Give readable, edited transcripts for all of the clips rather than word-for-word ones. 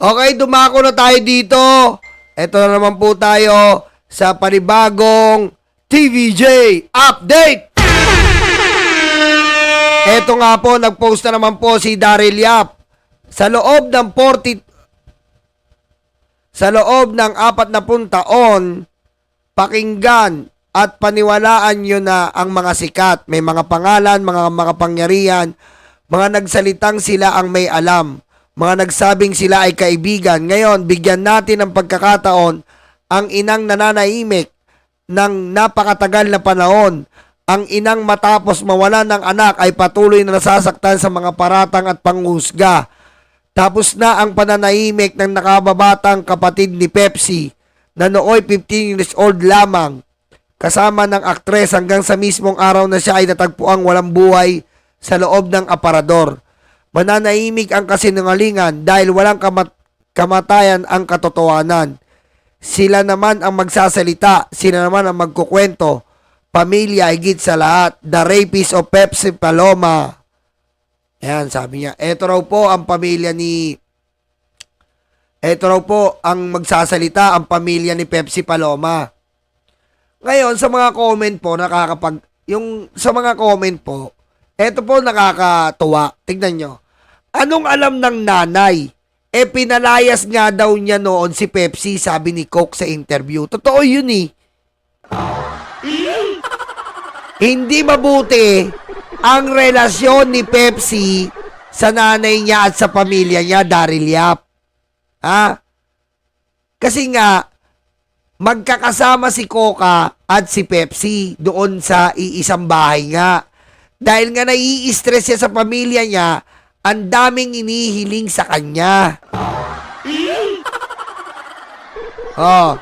Okay, dumako na tayo dito. Ito na naman po tayo sa panibagong TVJ Update. Ito nga po, nag-post na naman po si Daryl Yap. Sa loob ng 40 taon, pakinggan at paniwalaan nyo na ang mga sikat. May mga pangalan, mga makapangyarihan, mga nagsalitang sila ang may alam. Mga nagsabing sila ay kaibigan. Ngayon, bigyan natin ng pagkakataon ang inang nananahimik ng napakatagal na panahon. Ang inang matapos mawala ng anak ay patuloy na nasasaktan sa mga paratang at panghusga. Tapos na ang pananahimik ng nakababatang kapatid ni Pepsi na nooy 15 years old lamang. Kasama ng aktres hanggang sa mismong araw na siya ay natagpuang walang buhay sa loob ng aparador. Mananahimik ang kasinungalingan dahil walang kamatayan ang katotohanan. Sila naman ang magsasalita, sila naman ang magkukwento. Pamilya higit sa lahat. The rapist of Pepsi Paloma. Ayan, sabi niya. Ito raw po ang pamilya ni... Ito raw po ang magsasalita, ang pamilya ni Pepsi Paloma. Ngayon, sa mga comment po, sa mga comment po, ito po nakakatuwa. Tignan nyo. Anong alam ng nanay? Pinalayas nga daw niya noon si Pepsi, sabi ni Coke sa interview. Totoo yun eh. Hindi mabuti ang relasyon ni Pepsi sa nanay niya at sa pamilya niya, Daryl Yap. Ha? Kasi nga, magkakasama si Coca at si Pepsi doon sa iisang bahay nga. Dahil nga nai-stress siya sa pamilya niya, ang daming inihiling sa kanya. Oh.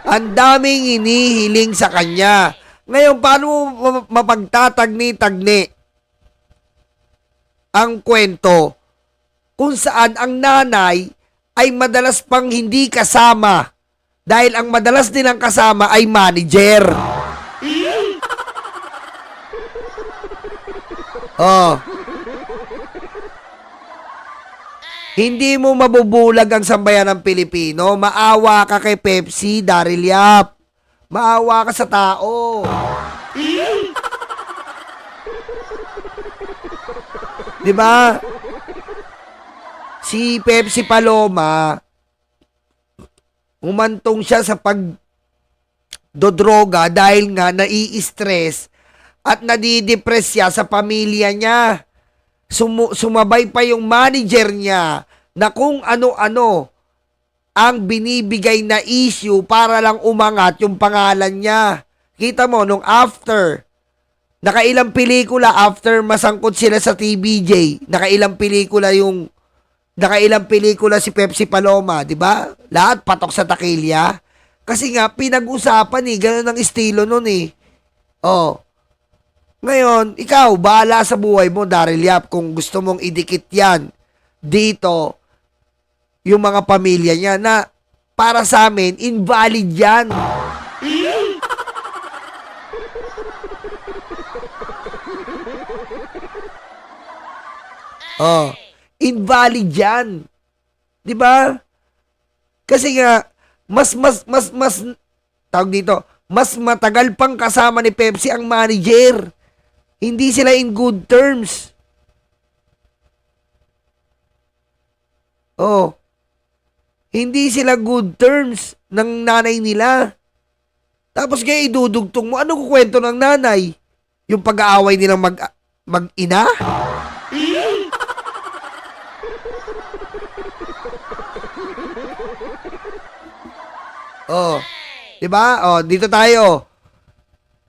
Ang daming inihiling sa kanya. Ngayon, paano mo mapagtatagni-tagni ang kwento kung saan ang nanay ay madalas pang hindi kasama dahil ang madalas nilang kasama ay manager. Oh. Hindi mo mabubulag ang sambayan ng Pilipino. Maawa ka kay Pepsi, Daryl Yap. Maawa ka sa tao. Di ba? Si Pepsi Paloma, umantong siya sa pagdodroga dahil nga nai-stress at nadidepress siya sa pamilya niya. Sumabay pa yung manager niya na kung ano-ano ang binibigay na issue para lang umangat yung pangalan niya. Kita mo, nung after, nakailang pelikula after masangkot sila sa TVJ, nakailang pelikula si Pepsi Paloma, di ba? Lahat patok sa takilya. Kasi nga, pinag-usapan eh, ganun ang estilo nun eh. Oh. Ngayon, ikaw, bahala sa buhay mo, Daryl Yap, kung gusto mong idikit yan dito, yung mga pamilya niya na para sa amin, invalid yan. Oh, invalid yan. 'Di ba? Kasi nga mas tawag dito, mas matagal pang kasama ni Pepsi ang manager. Hindi sila in good terms. Oh. Hindi sila good terms ng nanay nila. Tapos kaya idudugtong mo, ano kukwento ng nanay? Yung pag-aaway nilang mag-ina? Oh. 'Di ba? Oh, dito tayo.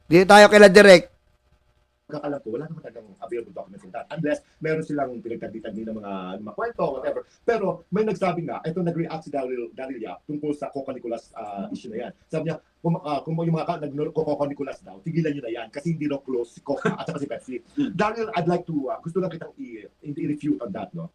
Dito tayo kay La Direk. Pagkakalam ko, wala naman talagang available documents in that. Unless meron silang pinagtagitan din ng mga kwento, whatever. Pero may nagsabi nga, ito nag-react si Daryl Yap tungkol sa Coco Nicolas issue na yan. Sabi niya, kung yung mga Coco Nicolas daw, tigilan nyo na yan kasi hindi raw close si Coco at saka si Pepsi. Daryl, I'd like to, gusto lang kitang i-refute on that, no?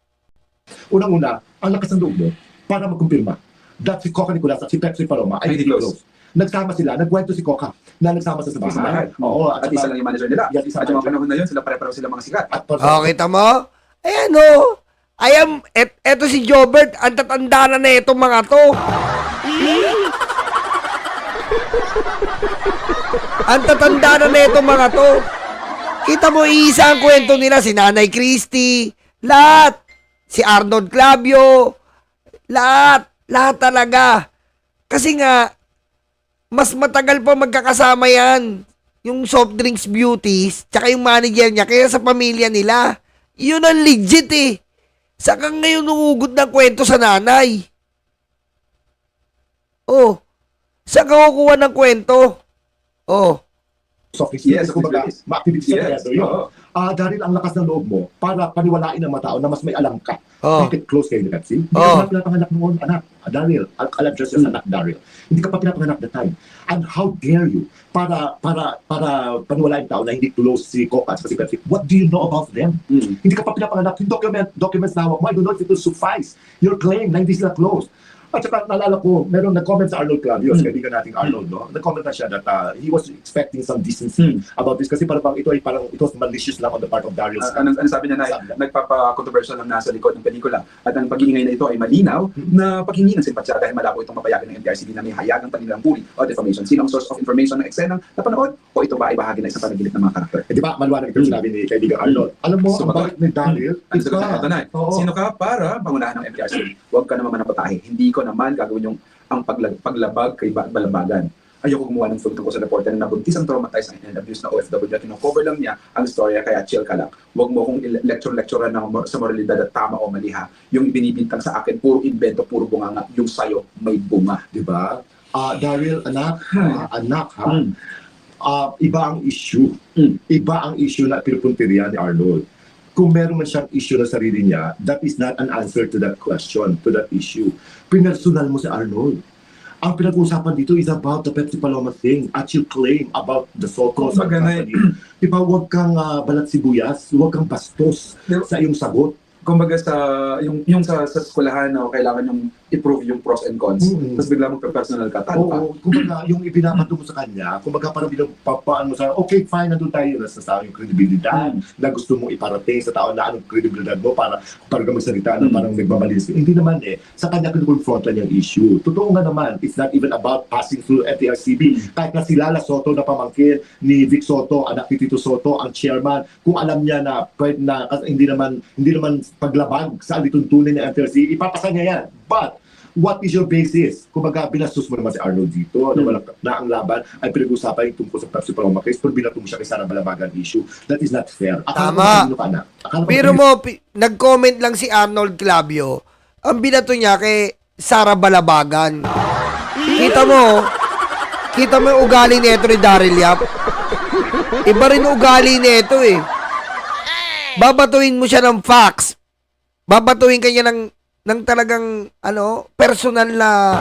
Unang-una, ang lakas ng loob mo para magkumpirma that si Coco Nicolas at si Pepsi Paloma ay hindi close. Nagsama sila, nagkwento si Coca na nagsama sa bahay. Oo, at isa lang yung manager nila. Yes, isa At yung mga manager. panahon na yun, sila pare-pareho sila mga sikat. Oh, kita mo? Ayan o. Eto si Jobert, ang tatanda na itong mga to. Ang tatanda na itong mga to. Kita mo, isa ang kwento nila, si Nanay Christy, lahat. Si Arnold Clavio, lahat talaga. Kasi nga, mas matagal pa magkakasama yan. Yung soft drinks beauties, tsaka yung manager niya, kaya sa pamilya nila. Yun ang legit eh. Saka ngayon nungugod ng kwento sa nanay. Oh, saan ka kukuha ng kwento? Oh, soft drinks. Yes, Kumbaga, yes. ma-activities Yes, yes, yun. oo. Dahil ang lakas ng loob mo para paniwalain ng mga tao na mas may alam ka. Oh. Bakit close kayo ni Pepsi? Hindi Oh. ka pa pinapanganak noon, anak. Daryl, alam just yung anak, Daryl. Hindi ka pa pinapanganak that time. And how dare you para paniwalain tao na hindi close si Coca at si Pepsi? What do you know about them? Hindi ka pa pinapanganak. Yung documents na hawak mo, I don't know if it will suffice your claim na hindi sila close. At saka naalala ko, meron nag-comment sa Arnold Clavio, kaibigan nating Arnold, no? Nag-comment na siya that he was expecting some decency about this kasi parang it was malicious lang on the part of Daryl's. Ano sabi niya na nagpapa-controversial lang nasa likod ng pelikula at ang pag-iingay na ito ay malinaw na paghingi ng simpatsya dahil malabo itong mapayagan ng NBRCB na may hayagang panilang puri o defamation. Sino ang source of information ng eksenang napanood o ito ba ay bahagi na isang panaginip ng mga karakter? Di ba, maluwanag ito sinabi ni kaibigan Arnold. Alam mo, So, ang bakit ni Daryl, Ang sagot na ito na Oo. sino ka para pangunahan ng NBRCB? Huwag ka naman manapatahe. Hindi ko naman gagawin yung ang paglabag kay balabagan. Ayoko gumawa ng film tungkol sa reporter na nabuntis ang traumatized and abused na OFW at kino-cover lang niya ang storya kaya chill ka lang. Huwag mo kong lecture-lecturean sa moralidad at tama o mali ha. Yung binibintang sa akin, puro invento, puro bunganga. Yung sayo, may bunga. di ba? Daryl, anak ha? Iba ang issue. Iba ang issue na pinupuntirya ni Arnold. Kung meron man siyang issue na sarili niya, that is not an answer to that question, to that issue. Pinersonal mo si Arnold. Ang pinag-uusapan dito is about the Pepsi Paloma thing at you claim about the Sotos Kung magana- Diba, huwag kang balat sibuyas, huwag kang bastos sa iyong sagot. Kumbaga sa yung sa eskwelahan na kailangan yung i-prove yung pros and cons. Tapos bigla magpe-personal ka, talo ka. Oo, kumbaga yung ibinabato mo sa kanya, kumbaga parang pinapapaan mo sa, okay, fine, nandun tayo na sa yung kredibilidad na gusto mong iparating sa tao na anong kredibilidad mo para ka magsalita na parang nagbabalis. Hindi naman sa kanya kinukonfront lang yung issue. Totoo nga naman, it's not even about passing through FTRCB. Kahit na si Lala Soto na pamangkin ni Vic Soto, anak ni Tito Soto, ang chairman, kung alam niya na pwede na, kasi hindi naman paglabag sa alituntunin ng FTRCB, ipapasa niya yan. But, what is your basis? Kumbaga, binastos mo naman si Arnold dito na ang laban ay pinag-usapan yung tungkol sa Pepsi Paloma case pero binato mo siya kay Sara Balabagan issue. That is not fair. Tama. Pero mo, nag-comment lang si Arnold Clavio, ang binato niya kay Sara Balabagan. Kita mo yung ugali nito ni Daryl Yap. Iba rin ugali nito eh. Babatuin mo siya ng facts. Babatuin kanya ng talagang personal na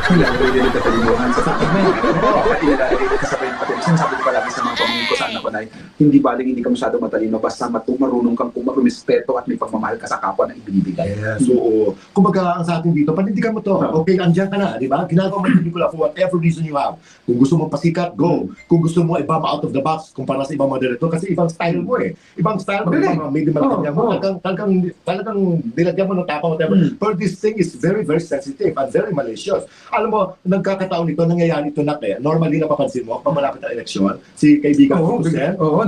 Kailangan rin din katalimuhan sa pagkakas. At ilalagay kasabay pati. Sinasabi ko palagi sa mga pamilya ko sa anak ko na hindi baling hindi ka masyado matalino basta marunong kang rumispeto at may pagmamahal ka sa kapwa na ibinibigay. Yes, oo. Kumbaga, ang sa atin dito, panindigan mo to. Okay, andyan ka na, di ba? Ginagawa mo yung pelikula for whatever reason you have. Kung gusto mo pasikat, go. Kung gusto mo ibang out of the box kumpara sa ibang mga director, kasi ibang style mo eh. Ibang style mo, ibang may dimalakanya mo. Talagang nilagyan mo ng tapa, whatever. But this thing is very, very sensitive and very malicious. Alam mo, nagkakataon nito, nangyayari ito na normally napapansin mo, pag malapit ang eleksyon, si kaibigan ko,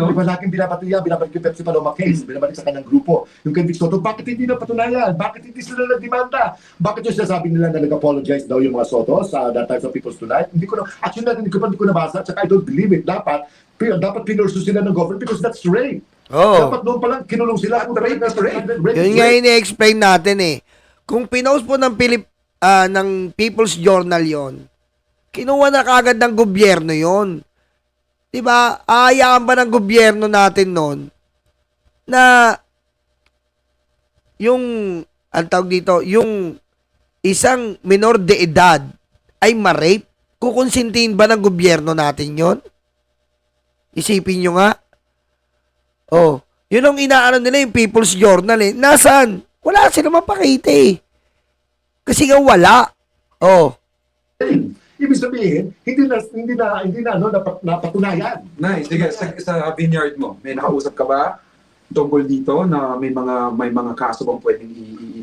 di ba laging binabatuya, binabalik yung Pepsi Paloma case, binabalik sa kanyang grupo. Yung kay Vic Soto, bakit hindi na patunayan? Bakit hindi sila nagdemanda? Bakit yung sinasabi nila na nag-apologize daw yung mga Soto sa that types of people's tonight? Actually, hindi ko nabasa, at saka I don't believe it. Dapat pinursu sila ng government because that's rape. Oo. Dapat doon pa lang kinulong sila. Kung Rape is rape. Yun nga ini-explain natin eh. Kung pinost po ng ng People's Journal yon, kinuha na kagad ng gobyerno yon. 'Di ba? Aayaan ba ng gobyerno natin noon na yung ang tawag dito, yung isang minor de edad ay ma-rape? Kukonsintihin ba ng gobyerno natin yon? Isipin nyo nga. Oh, yun ang inaano nila yung People's Journal eh. Nasaan? Wala sila mapakita eh. Kasi nga wala. Oh. Ibig sabihin, hindi na napatunayan. Nice. Sige, sa vineyard mo, may nakausap ka ba tungkol dito na may mga kaso bang pwedeng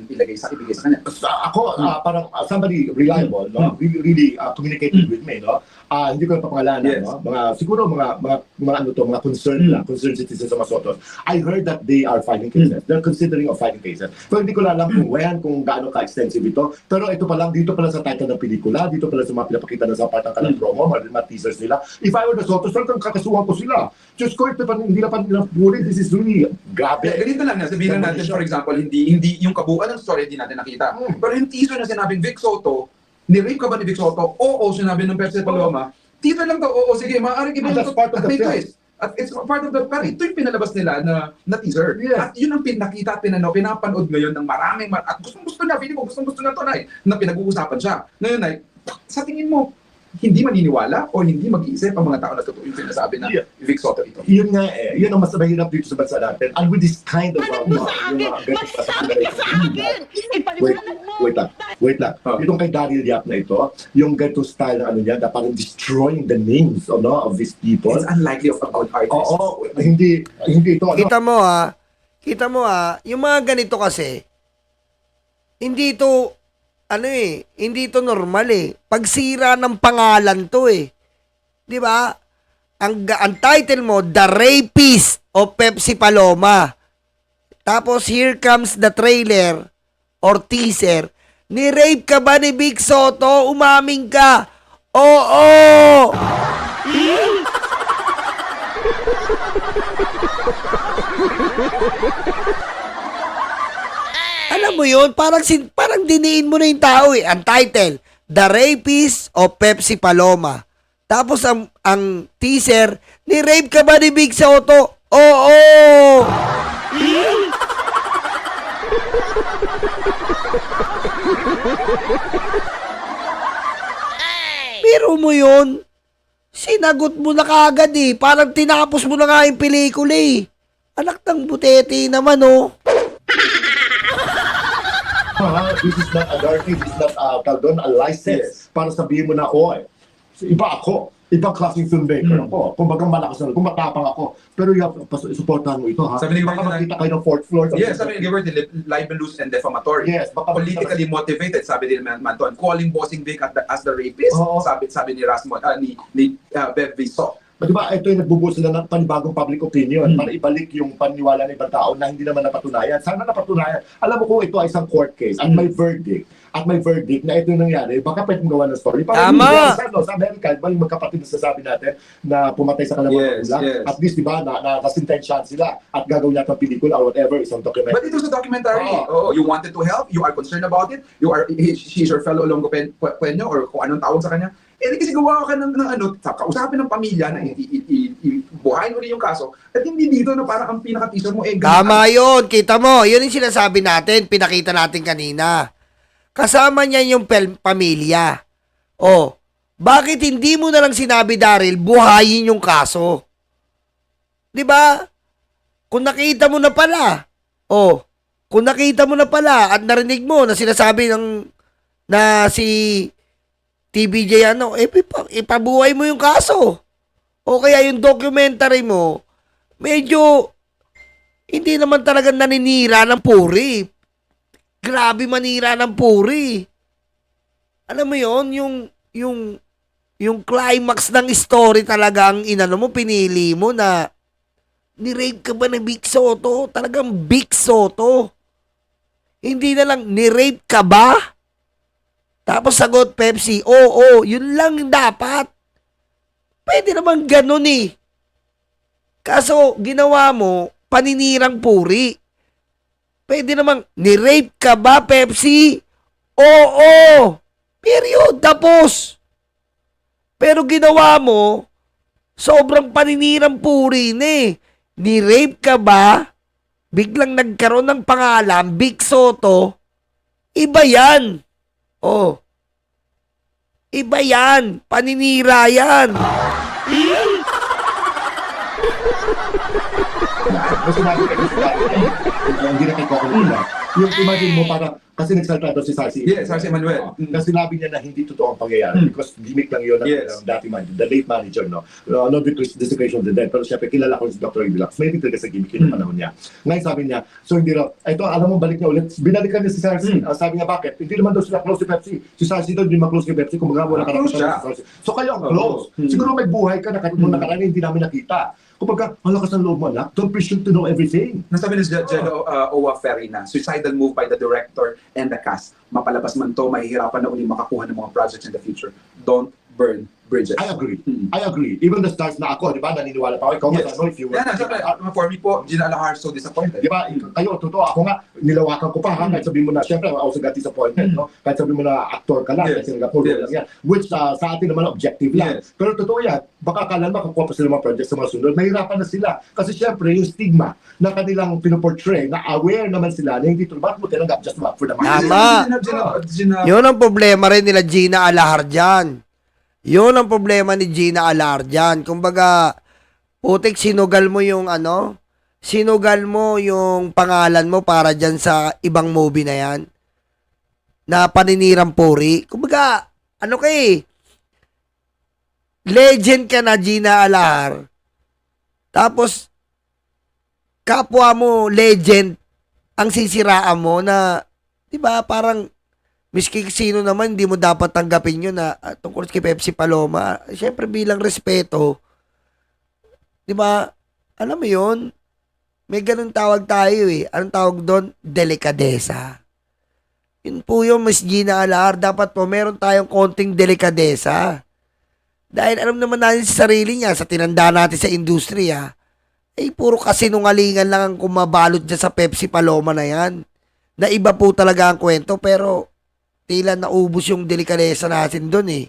ibigay sa kanya? Ako, parang somebody reliable, no? Really communicated with me, no? Hindi ko na papangalanan, Yes. no? Siguro mga ano to, mga concerned citizens sa Masotos. I heard that they are filing cases. They're considering of filing cases. Pero hindi ko alam kung when, kung gaano ka-extensive ito. Pero ito pa lang, dito pa lang sa title ng pelikula, dito pa lang sa mga pinapakita na sa part ng kalang promo, mga teasers nila. If I were the Sotos, talagang kakasuhan ko sila. Diyos ko, ito pa, hindi na pa nila puli. This is really grabe. Ganito lang na, sabihin lang natin, for example, hindi yung kabuuan ng story hindi natin nakita. Pero yung teaser na sinabing Vic Soto, ni-rape ka ba ni Vic Soto? Oo, sinabi ng Perse Paloma. Teaser lang to, oo, sige, maaaring And ibang that's part of the may film. twist. At it's part of the, pero ito yung pinalabas nila na teaser. Yes. At yun ang pinakita at pinapanood ngayon ng maraming, at gustong-gusto niya, feeling ko gustong-gusto na to, Nay, na pinag-uusapan siya. Ngayon, Nay, sa tingin mo, hindi maniniwala o hindi mag-iisip ang mga tao na totoo yung sinasabi na Vic Soto ito? Yun nga eh. Yun ang mas mahirap dito sa bansa natin. And with this kind of... Magsabi ka sa akin! Ipaliwanag mo! Wait lang. Itong kay Daryl Yap na ito, yung ganito style na ano niya, na parang destroying the names of these people. It's unlikely of a good artist. Oo, hindi ito. Ano, Kita mo yung mga ganito kasi, hindi ito, hindi ito normal eh. Pagsira ng pangalan to eh. Di ba? Ang title mo, The Rapist of Pepsi Paloma. Tapos, here comes the trailer or teaser. Ni-rape ka ba ni Vic Soto? Umaming ka. Oo! Alam mo yun, parang diniin mo na yung tao eh. Ang title, The Rapist of Pepsi Paloma. Tapos ang teaser, ni-rape ka ba ni Vic Soto? Oo! Pero mo yun, sinagot mo na kagad eh. Parang tinapos mo na nga yung pelikula eh. Anak ng butete naman oh. this is not a dark, this is not a license para sabihin mo na ako eh. Iba ako. Ibang klaseng filmmaker ako. Kung bagang malakas na, kung matapang ako. Pero supportahan mo ito, ha? Sabi ni Baka Gilbert, makita kayo ng fourth floor. Yes, sabi ni Gilbert, libelous and defamatory. Yes, baka Politically motivated, sabi ni Manton. Calling Bossing Vic as the rapist, Oo. sabi ni Rasmon, ni Bev Viso. Di ba, ito yung nagbubuo sila ng panibagong public opinion para ibalik yung paniniwala ng ibang tao na hindi naman napatunayan. Sana napatunayan. Alam mo kung ito ay isang court case at may verdict, na ito yung nangyari, baka pwede mo gawa ng story. Tama! Sa Amerika, ba yung magkapatid na sasabi natin na pumatay sa kanilang mga Yes, magulang? yes. At least, di ba, nasintensyahan sila at gagawin natin ng pelikula or whatever, isang But documentary. it was a documentary. Oo. Oh, you wanted to help, you are concerned about it, she's your fellow Longo Peño or kung anong tawag sa kanya. Eh, kasi gawa ka ng kausapin ng pamilya na buhayin ulit yung kaso at hindi dito na parang ang pinaka-teaser mo Tama yun. Kita mo. Yun yung sinasabi natin. Pinakita natin kanina. Kasama niya yung pamilya. Oh, bakit hindi mo na lang sinabi, Daryl, buhayin yung kaso? 'Di ba? Kung nakita mo na pala. Oh, kung nakita mo na pala at narinig mo na sinasabi na si TVJ ipabuhay mo yung kaso. O kaya yung documentary mo, medyo hindi naman talaga naninira ng puri. Grabe manira ng puri. Alam mo yon, yung climax ng story talaga ang pinili mo na ni-rape ka ba ni Vic Soto? Talagang Vic Soto. Hindi na lang, ni-rape ka ba? Tapos sagot Pepsi, oo, yun lang dapat. Pwede naman ganun eh. Kaso, ginawa mo, paninirang puri. Pwede namang, ni-rape ka ba, Pepsi? Oo! Period. Tapos. Pero ginawa mo, sobrang paninirang puri na eh. Ni-rape ka ba? Biglang nagkaroon ng pangalan, Big Soto. Iba yan. Oh. Iba yan. Paninira yan. Mas sinabi ka hindi na kay Coco Lula. Yung imagine mo parang, kasi nagsalita doon si Sarsi. Yes, Sarsi Emmanuel. Kasi sinabi niya na hindi totoo ang pangyayari because gimmick lang yun ng Yes. dating manager, the late manager, no? No desecration of the dead. Pero syempre, kilala ko si Dr. Relax. May talaga sa gimmick yun yung panahon niya. Ngayon sabi niya, so hindi raw, ito, alam mo, balik niya ulit. Binalikan niya si Sarsi. Sabi niya, bakit? Hindi naman daw sila close si Pepsi. Si Sarsi daw hindi ma-close si Pepsi kung wala ka Close siya. si Sarsi. So kayo ang close. Siguro may buhay ka na nung nakaraan hindi namin nakita. Kumbaga, malakas ang loob mo, anak. Don't presume to know everything. Nasabi ni Jello Owa Ferina, suicidal move by the director and the cast. Mapalabas man to, mahihirapan na uli makakuha ng mga projects in the future. Don't burn bridges. I agree. I agree. Even the stars na ako, di ba, naniniwala pa ako. Ikaw, Yes. ano, if you were... Yan, sabi, for me po, Gina Alahar so disappointed. Di ba, kayo, totoo, ako nga, nilawakan ko pa, ha, kahit sabihin mo na, syempre, I also got disappointed, no? Kahit sabihin mo na actor ka lang, Yes. kasi Singapore Yes. lang yan. Which, sa atin naman, objective lang. Yes. Pero totoo yan, baka akala makakuha pa sila mga projects sa mga sunod, mahirapan na sila. Kasi syempre, yung stigma na kanilang pinoportray, na aware naman sila na hindi ito, bakit mo tinanggap just for the money? Tama. Gina, Yun ang problema rin nila Gina Alahar dyan. Yun ang problema ni Gina Alahar dyan. Kumbaga, putik, sinugal mo yung ano, sinugal mo yung pangalan mo para dyan sa ibang movie na yan. Na paninirang puri. Kumbaga, ano ka eh, legend ka na, Gina Alahar. Tapos, kapwa mo, legend, ang sisiraan mo na, di ba, parang, miski sino naman, hindi mo dapat tanggapin yun na tungkol kay Pepsi Paloma. Siyempre, bilang respeto, di ba, alam mo yun, may ganun tawag tayo eh. Anong tawag doon? Delikadesa. Yun po yung Miss Gina Alahar. Dapat po, meron tayong konting delikadesa. Dahil alam naman natin sa sarili niya, sa tinanda natin sa industriya, eh, puro kasinungalingan lang ang kumabalot dyan sa Pepsi Paloma na yan. Na iba po talaga ang kwento, pero tila naubos yung delikadesa natin doon eh.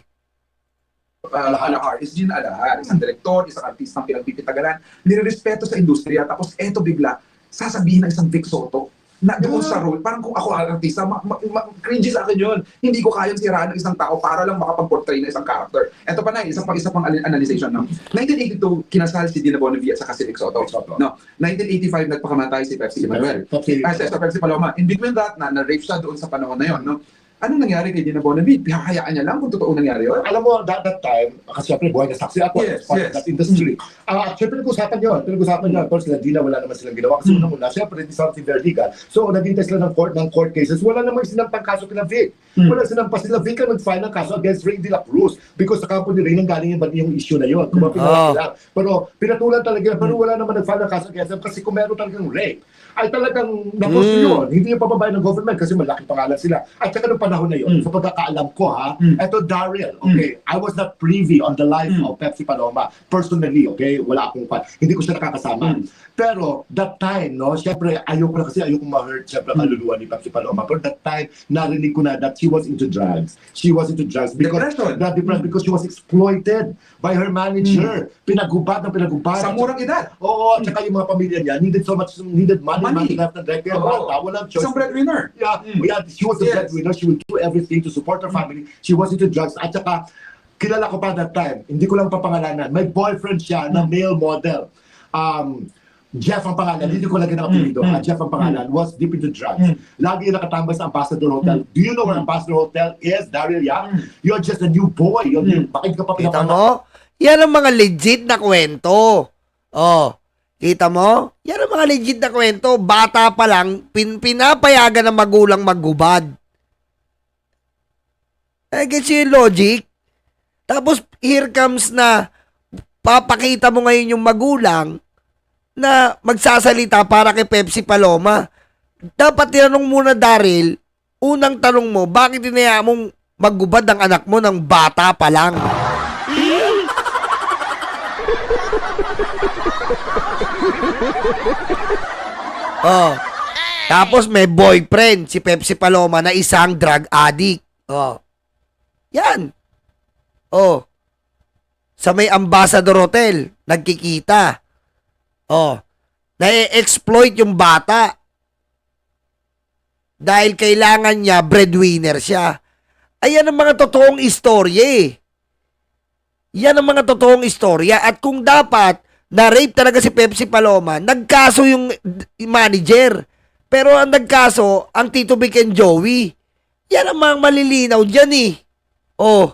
Alahar is Gina Alahar, isang direktor, isang artistang pinagpipitagalan, nirerespeto sa industriya, tapos eto bigla, sasabihin ng isang Vic Soto, na doon sa role, parang kung ako ang artista, cringy sa akin yun. Hindi ko kayang siraan ng isang tao para lang makapag-portray ng isang character. Eto pa na, isa pang analyzation. No? 1982, kinasal si Dina Bonavia sa si Vic Soto. No? 1985, nagpakamatay si Pepsi Emmanuel. Sa Pepsi Paloma. In between that, na-rape siya doon sa panahon na yun. No? Anong nangyari kay Dina Bonavia? Hayaan niya lang kung totoo nangyari yun? Alam mo, that time, kasi syempre buhay na saksi ako, Yes, part yes. of that industry. Syempre pinag-usapan yun. Of course, sila Dina, wala naman silang ginawa. Kasi unang-una, syempre, hindi something very legal. So, naghintay sila ng court cases. Wala naman sinampang kaso kina Vic. Wala sinampas sila. Vic ang nag-file ng kaso against Ray de la Cruz. Because sa kampo ni Ray, nanggaling yung issue na yun. Kung lang. Pero pinatulan talaga, pero wala naman nag-file ng kaso against them kasi kung meron talagang rape, ay talagang naposto yun. Hindi yung pababae ng government kasi malaking pangalan sila. At saka nung panahon na yun, sa pagkakaalam ko ha, eto Daryl, okay, I was not privy on the life of Pepsi Paloma personally, okay, wala akong hindi ko siya nakakasama. Pero that time, no, syempre ayoko ma-hurt syempre kaluluwa ni Pepsi Paloma. Pero that time, narinig ko na that she was into drugs. She was into drugs because depressed because she was exploited by her manager. Pinagubad. Sa murang edad. Oo, at saka yung mga pamilya niya needed money left and right. Kaya walang choice. Isang breadwinner. Yeah, she was the breadwinner. She would do everything to support her family. She was into drugs. At saka, kilala ko pa that time, hindi ko lang papangalanan. May boyfriend siya na male model. Jeff ang pangalan, hindi ko lagi nakapilido. Jeff ang pangalan, was deep into drugs. Lagi yung nakatambay sa Ambassador Hotel. Do you know where Ambassador Hotel is, Daryl Yang? You're just a new boy. Bakit ka pa Kita pinapangalan? mo? Yan ang mga legit na kwento. Oh, kita mo? Yan ang mga legit na kwento. Bata pa lang, pinapayagan ng magulang maggubad. Gets yung logic? Tapos, here comes na papakita mo ngayon yung magulang na magsasalita para kay Pepsi Paloma. Dapat tinanong muna, Daryl, unang tanong mo, bakit tinaya mong maggubad ang anak mo ng bata pa lang? Oh. Tapos may boyfriend, si Pepsi Paloma, na isang drug addict. Oh. Yan. Oh. Sa may Ambassador Hotel, nagkikita. Oh. Na-exploit yung bata. Dahil kailangan niya, breadwinner siya. Ayan ang mga totoong istorya eh. Yan ang mga totoong istorya. At kung dapat, na-rape talaga si Pepsi Paloma, nagkaso yung manager. Pero ang nagkaso, ang Tito Vic and Joey. Yan ang mga malilinaw dyan eh. Oh.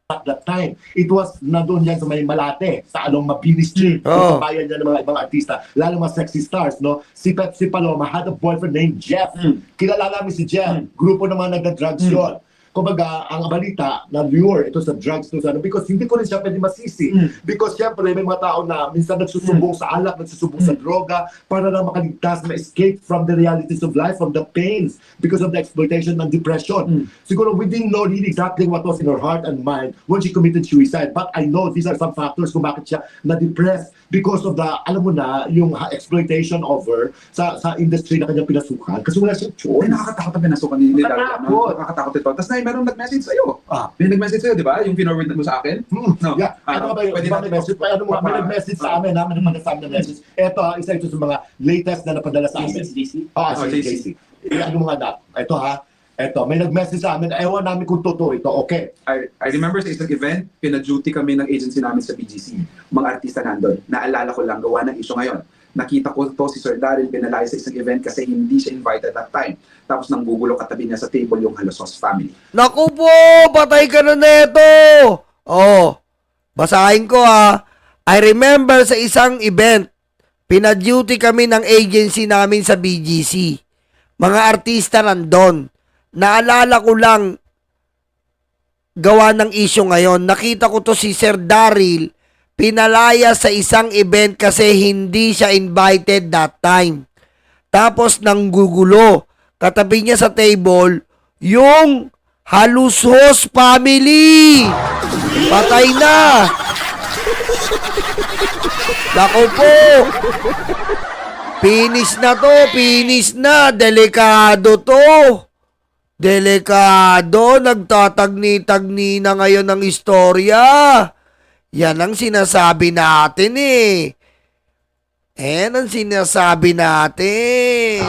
At that time, it was nandun yan sa may Malate, sa Along Mabini Street. Oh. Kabayan niya ng mga ibang artista, lalo mga sexy stars, no? Si Pepsi Paloma had a boyfriend named Jeff. Kilala namin si Jeff. Grupo ng mga nagda-drugs yun. Kumbaga, ang balita na lure ito sa drugs to sa ano, because hindi ko rin siya pwede masisi. Because syempre, may mga tao na minsan nagsusumbong sa alak, nagsusumbong sa droga para na makaligtas, ma-escape from the realities of life, from the pains because of the exploitation and depression. Siguro, we didn't know really exactly what was in her heart and mind when she committed suicide. But I know these are some factors kung bakit siya na-depressed because of the, alam mo na, yung exploitation of her sa industry na kanyang pinasukan. Kasi wala siyang Ay, choice. nakakatakot ang pinasukan ni Dad. Nakakatakot. Nakakatakot ito. Tapos na merong nag-message sa'yo. Ah. May nag-message sa'yo, di ba? Yung pinorward mo sa akin. No. Yeah. Ano ba yun? Pwede Diba natin may message? Ano mo? May nag-message sa amin, ha? May nag-message sa amin na message. Ito, isa ito sa mga latest na napadala sa amin. JC? Ah, Oh, si JC. JC. Ano mga na? Ito ha. Ito, may nag-message sa amin. Ewan namin kung totoo ito. Okay. I remember sa isang event, pina-duty kami ng agency namin sa BGC. Mga artista nandun. Naalala ko lang, gawa ng issue ngayon. Nakita ko to si Sir Daryl pinalaya sa isang event kasi hindi siya invited that time. Tapos nang gugulo katabi niya sa table yung Halosos family. Naku po, patay ka na neto. Oh, basahin ko ha. I remember sa isang event, pina-duty kami ng agency namin sa BGC. Mga artista nandun. Naalala ko lang, gawa ng issue ngayon, nakita ko to si Sir Daryl, pinalaya sa isang event kasi hindi siya invited that time. Tapos nang gugulo, katabi niya sa table, yung Halusos family. Patay na. Naku po. Finish na to, finish na. Delikado to. Delikado. Nagtatagni-tagni na ngayon ng istorya. Yan ang sinasabi natin eh. Yan ang sinasabi natin.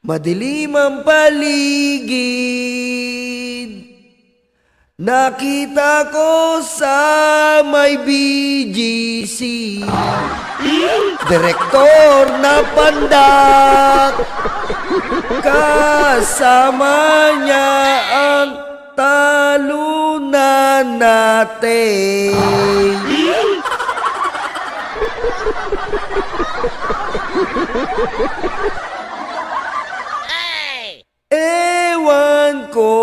Madilim ang paligid. Nakita ko sa may BGC. Direktor na pandak. Kasama niya ang talunan natin. Ewan ko,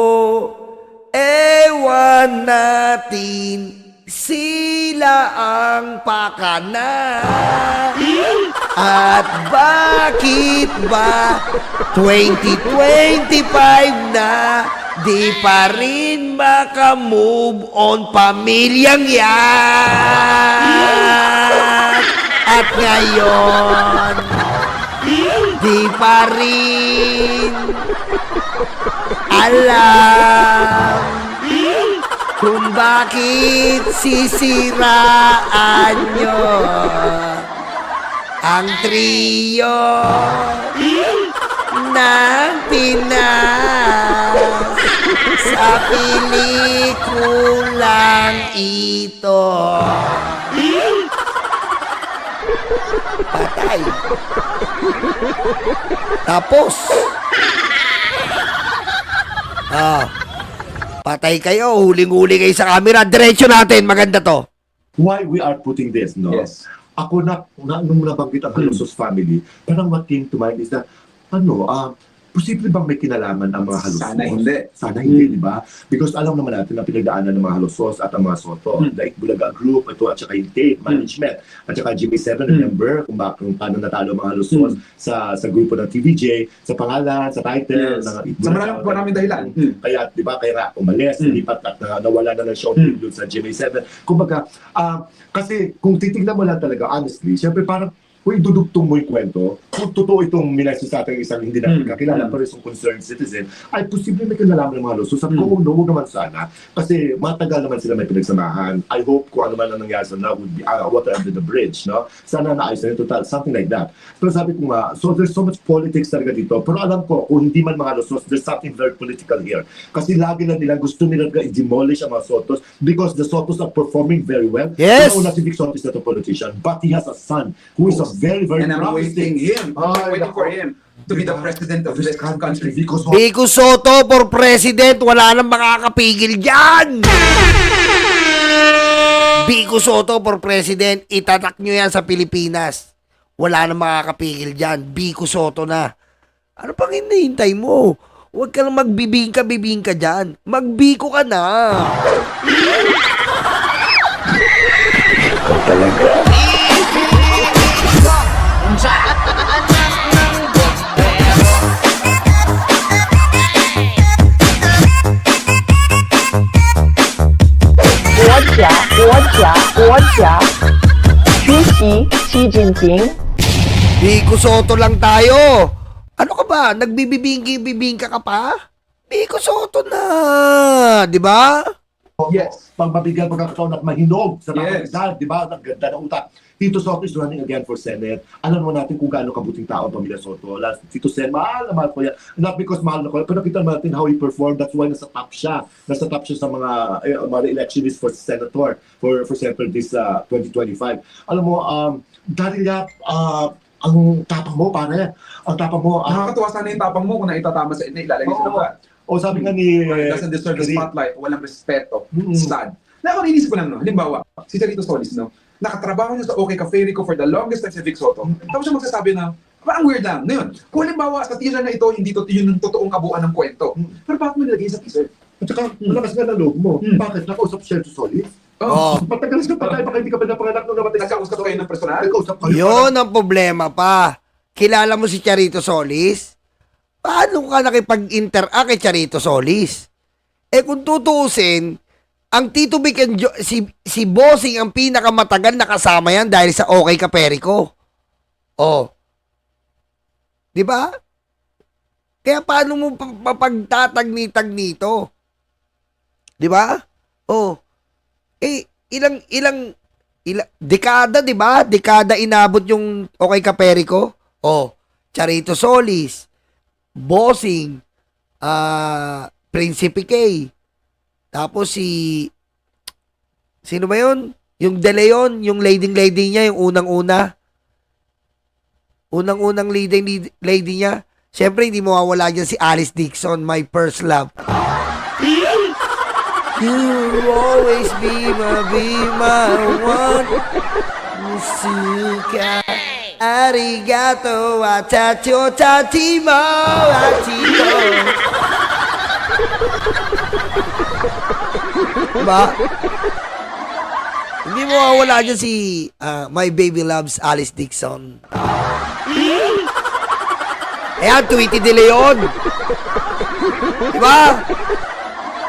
ewan natin, sila ang pakana. At bakit ba 2025 na di pa rin makamove on pamilyang yan? At ngayon, di pa rin alam kung bakit sisiraan nyo ang trio ng Pinas sa pelikulang ito. Patay. Tapos. Patay kayo. Huling-huli kayo sa camera. Diretso natin. Maganda to. Why we are putting this, no? Yes. Ako nung nabanggit ang Halusos family, parang what came to mind is that, posible bang may kinalaman ang mga halusos? Sana hindi. Sana hindi, di ba? Because alam naman natin ang pinagdaanan ng mga halusos at ang mga soto. Like Bulaga Group, ito at saka yung tape, management, at saka GMA7, remember kung paano natalo ang mga halusos sa grupo ng TVJ, sa pangalan, sa title, Yes. ng Sa maraming dahilan. Kaya, di ba, kaya umalis, lipat at nawala na ng show doon sa GMA7. Kumbaga, kasi kung titignan mo lang talaga, honestly, syempre parang kung idudugtong mo yung kwento, kung totoo itong minessage sa ating isang hindi natin kakilala pero isang concerned citizen, ay posible may kinalaman ng mga halusos. At kung no, huwag naman sana. Kasi matagal naman sila may pinagsamahan. I hope kung ano man ang nangyari sa would be water under the bridge, no? Sana naayos na yung total, something like that. Pero sabi ko nga, so there's so much politics talaga dito. Pero alam ko, kung hindi man mga halusos, there's something very political here. Kasi lagi na nila gusto nila i-demolish ang mga Sotos because the Sotos are performing very well. Yes! Una si Vic Soto is not a politician, but he has a son who is a very, very And I'm promising. waiting for him to be the president of this country. Because Vico Soto for president, wala nang makakapigil dyan! Vico Soto for president, itatak nyo yan sa Pilipinas. Wala nang makakapigil dyan. Vico Soto na. Ano pang hinihintay mo? Huwag ka nang magbibingka dyan. Magbiko ka na. Vico Soto lang tayo. Ano ka ba? Nagbibibingka ka pa? Vico Soto na. Di ba? Yes. pang mabigyan pagkakataon at mahinog sa mga Yes. komunidad, di ba? Ang ganda ng utak. Tito Soto is running again for Senate. Alam mo natin kung gaano kabuting tao ang pamilya Soto. Tito Sen, mahal na mahal ko yan. Not because mahal na ko, pero nakita natin how he performed. That's why nasa top siya. Nasa top siya sa mga electionist for senator, for senator this 2025. Alam mo, dahil ang tapang mo, pare. Ang tapang mo, Nakakatuwa sana yung tapang mo kung naitatama sa ilalagay sa lugar. o sabi nga ni... It doesn't deserve the Kari- spotlight, walang respeto. Mm. Sad. Nakakainis ko lang, no? Halimbawa, si Charito Solis, no? Nakatrabaho niya sa OK Cafe Rico for the longest time si Vic Soto. Tapos siya magsasabi na, parang weird lang. Ngayon, kung halimbawa sa teaser na ito, hindi to yun yung totoong kabuuan ng kwento. Pero bakit mo nilagay sa teaser? At saka, malakas nga na loob mo. Bakit? Nakausap siya to Solis? Oh. Patagal ka patay, baka hindi ka pa napanganak nung namatay. Nagkausap kayo ng personal? Nagkausap kayo. Yun ang problema pa. Kilala mo si Charito Solis? Paano ka nakipag-interact kay Charito Solis? Eh kung tutuusin, ang Tito Vic and si Bossing ang pinakamatagal na kasama yan dahil sa OK Caperico. Oh. 'Di ba? Kaya paano mo mapagtatag-nitag nito? 'Di ba? Oh. Eh ilang dekada, 'di ba? Dekada inabot yung OK Caperico. Oh, Charito Solis, Bossing, Prinsipe K. Tapos sino ba yun? Yung De Leon, yung lady niya, yung unang-una. Unang-unang lady niya. Siyempre, hindi mawawala dyan si Alice Dixon, my first love. You'll always be my one. Musuka. Arigato, watacho, tatimo, atito. Diba? Hindi mo mawawala dyan si My Baby Loves Alice Dixon. Ayan, Tweety De Leon. Diba?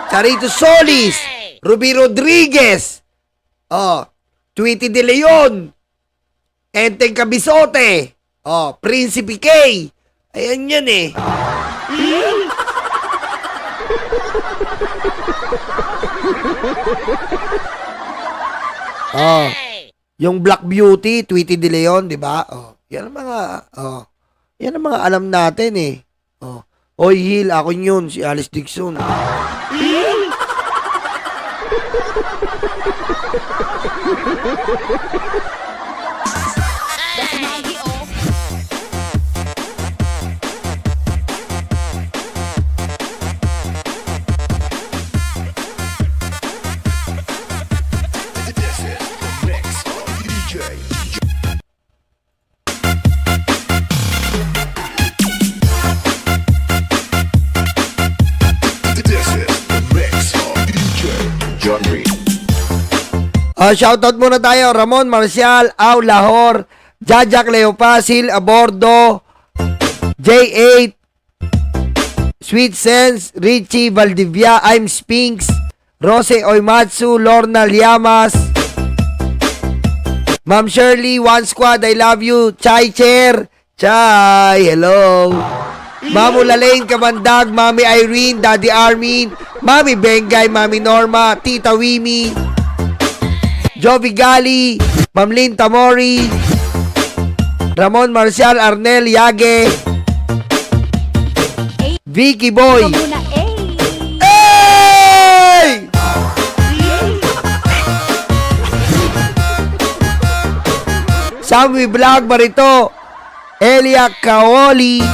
Charito Solis, Ruby Rodriguez, Tweety De Leon, Enteng Cabisote, Prinsipe K. Ayan yan eh. Yung Black Beauty, Tweety De Leon, di ba? Yan ang mga alam natin eh. Oy, Hill, ako yun, si Alice Dixon. Shoutout muna tayo. Ramon Marcial, Au Lahor, Jajak Leopasil, Abordo, J8, Sweet Sense, Richie Valdivia, I'm Spinks, Rose Oimatsu, Lorna Llamas, Ma'am Shirley, One Squad, I love you, Chai Chair, Chai, hello. Ma'am Ulalain Kamandag, Mami Irene, Daddy Armin, Mami Bengay, Mami Norma, Tita Wimi, Jovi Gali, Ma'am Lynn Tamori, Ramon Marcial, Arnel Yage, Vicky Boy. Muna, Hey! Sammy Vlog Barito, Elia Kaoli.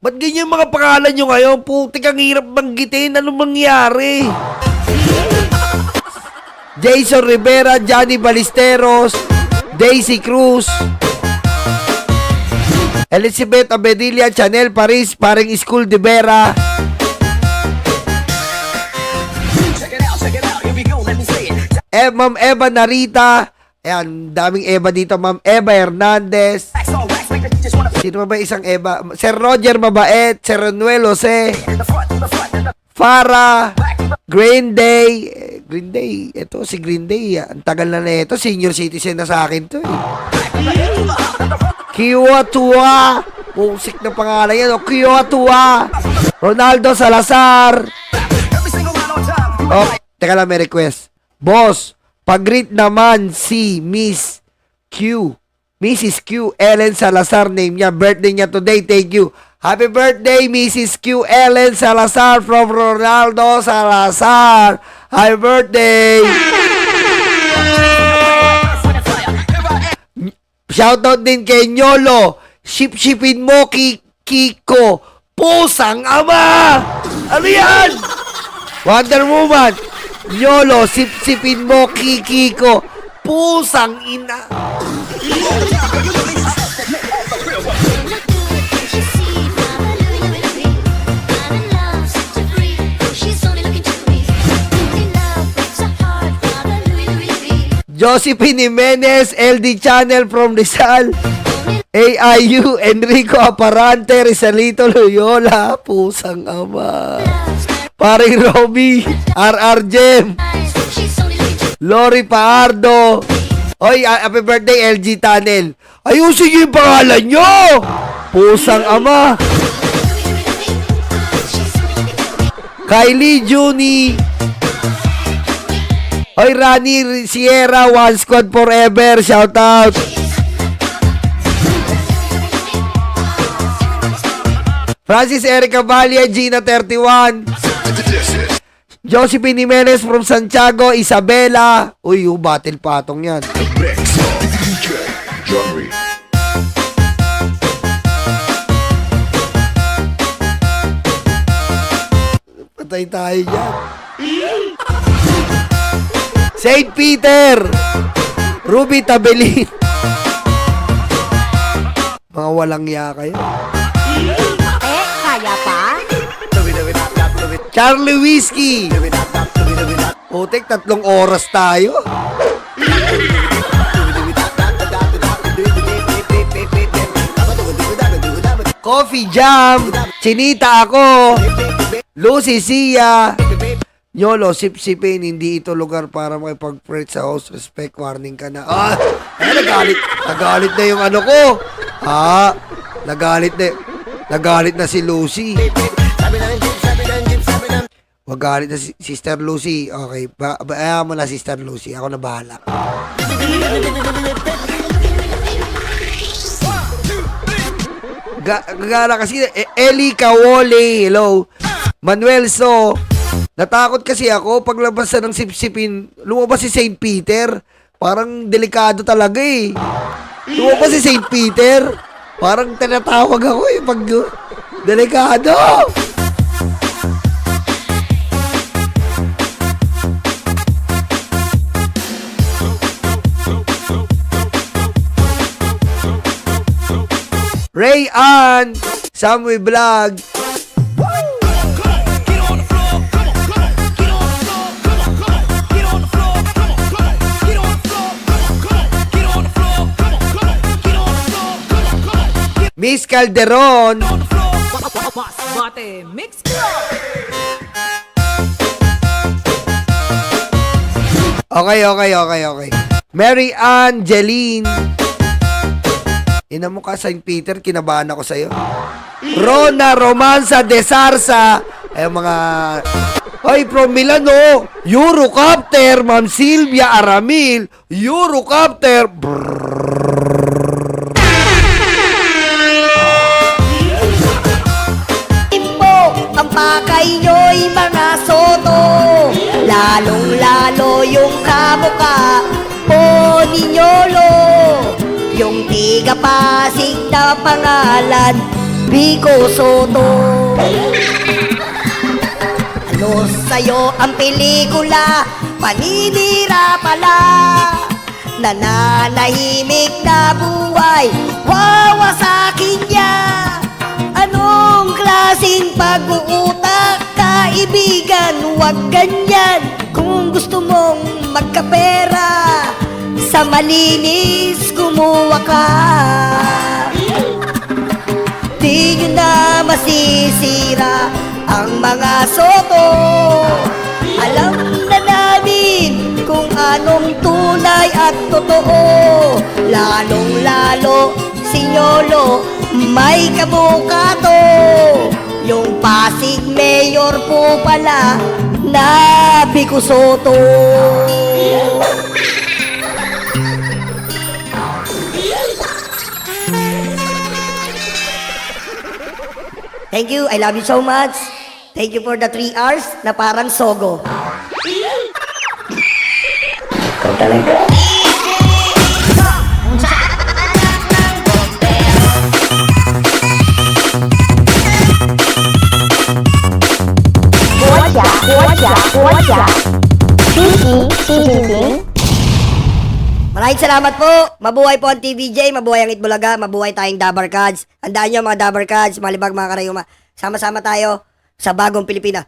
Ba't ganyan mga pangalan nyo ngayon? Putik, ang hirap banggitin. Anong mangyari? Jason Rivera, Johnny Ballesteros, Daisy Cruz, Elizabeth Abedilla, Chanel Paris, paring School de Vera, Ma'am Eva Narita, ayan, daming Eva dito, Ma'am Eva Hernandez, sino ba isang Eva? Sir Roger Mabait, Sir Renuel Jose, Farah, Green Day, ito si Green Day, ang tagal na ito, senior citizen na sa akin to eh. Kiwa Tua, musik na pangalan yan, Kiwa Tua, Ronaldo Salazar. Oh, teka lang, may request. Boss, pag-greet naman si Miss Q, Mrs. Q Ellen Salazar, name niya, birthday niya today, thank you. Happy birthday, Mrs. Q Ellen Salazar from Ronaldo Salazar. Happy birthday! Shoutout din kay Nyolo. Ship-shipin mo, Kiko. Pusang ama! Ano yan? Wonder Woman. Nyolo, sip-sipin mo, Kiko. Pusang ina. Josephine Jimenez, LD Channel from Rizal, AIU, Enrico Aparante, Rizalito Loyola, pusang ama. Paring Robbie, RR Jem, Lori Paardo. Oy, happy birthday LG Tunnel. Ayusin niyo yung pangalan nyo! Pusang ama. Kylie Juni. Oy, Rani Sierra, One Squad Forever, shout out. Francis Erica Valia, Gina 31. Josephine Jimenez from Santiago, Isabela. Uy, battle patong yan. Patay tayo dyan. St. Peter, Ruby Tabelin. Mga walang ya kayo. kaya pa? Charlie Whiskey. Putik, 3 oras tayo. Coffee Jam, Chinita ako, Lucy Sia, Nyolo, sip-sipin, hindi ito lugar para makipag-fret sa host. Respect, warning ka na. Nagalit na yung ano ko. Nagalit na si Lucy. Magalit na si Sister Lucy. Okay, ayaw mo na Sister Lucy. Ako na bahala. Gagala kasi. Eli Kawole, hello. Manuel So. Natakot kasi ako paglabas ng sip-sipin. Lumabas si St. Peter. Parang delikado talaga eh. Lumabas si St. Peter. Parang tinatawag ako eh pag delikado. Ray Ann, Sammy Vlog. Miss Calderon. Bate Mix Club. Okay. Mary Angeline. Ina mo ka, St. Peter, kinabahan ako sa'yo. Rona Romanza de Sarsa. Ay, mga... Ay, from Milano. Eurocopter. Ma'am Silvia Aramil. Eurocopter. Ang pakay nyo'y mga soto, lalong-lalo yung kamukha po ninyolo. Yung tiga Pasig na pangalan, Vico Soto. Ano sa'yo ang pelikula, paninira pala. Nananahimik na buhay, wawasakin niya. Anong klaseng pag-uutak, kaibigan, huwag ganyan. Kung gusto mong magkapera, sa malinis kumuha ka. Di nyo na masisira ang mga soto. Alam na namin kung anong tunay at totoo. Lalong-lalo si Yolo may kamukha to. Yung Pasig Mayor po pala na Vico Soto. Thank you, I love you so much. Thank you for the 3 hours na parang sogo. Maraming salamat po. Mabuhay po ang TVJ, mabuhay ang Itbulaga, mabuhay tayong Dabar Cards. Handaan nyo mga Dabar Cards, malibag mga karayuma. Sama-sama tayo sa bagong Pilipina.